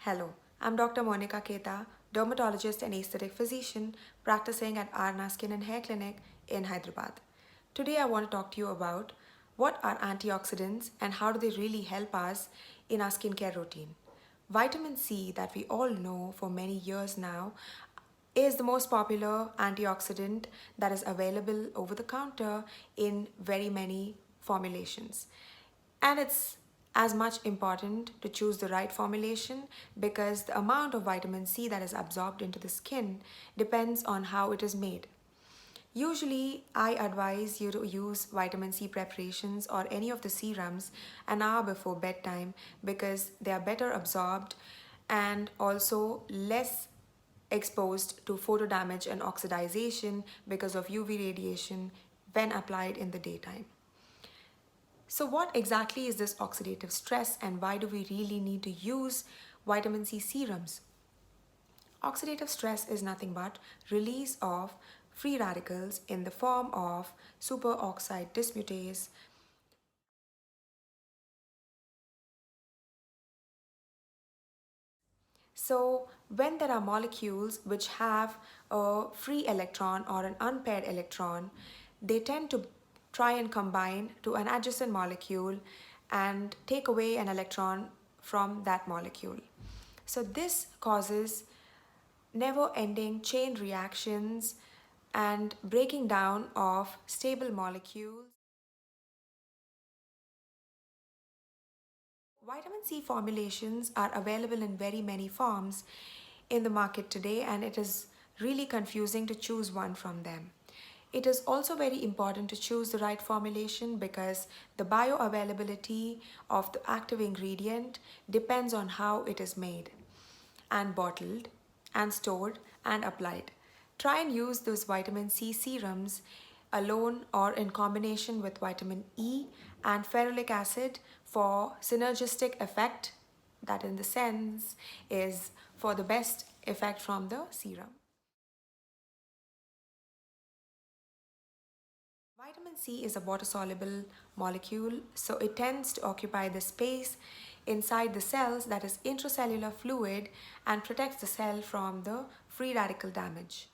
Hello, I'm Dr. Monica Keta, dermatologist and aesthetic physician practicing at Arna Skin and Hair Clinic in Hyderabad. Today I want to talk to you about what are antioxidants and how do they really help us in our skincare routine. Vitamin C, that we all know for many years now, is the most popular antioxidant that is available over the counter in very many formulations. And it's as much important to choose the right formulation because the amount of vitamin C that is absorbed into the skin depends on how it is made. Usually, I advise you to use vitamin C preparations or any of the serums an hour before bedtime because they are better absorbed and also less exposed to photo damage and oxidization because of UV radiation when applied in the daytime. So what exactly is this oxidative stress and why do we really need to use vitamin C serums? Oxidative stress is nothing but release of free radicals in the form of superoxide dismutase. So when there are molecules which have a free electron or an unpaired electron, they tend to try and combine to an adjacent molecule and take away an electron from that molecule. So this causes never-ending chain reactions and breaking down of stable molecules. Vitamin C formulations are available in very many forms in the market today, and it is really confusing to choose one from them. It is also very important to choose the right formulation because the bioavailability of the active ingredient depends on how it is made and bottled and stored and applied. Try and use those vitamin C serums alone or in combination with vitamin E and ferulic acid for synergistic effect, that in the sense is for the best effect from the serum. Vitamin C is a water-soluble molecule, so it tends to occupy the space inside the cells, that is intracellular fluid, and protects the cell from the free radical damage.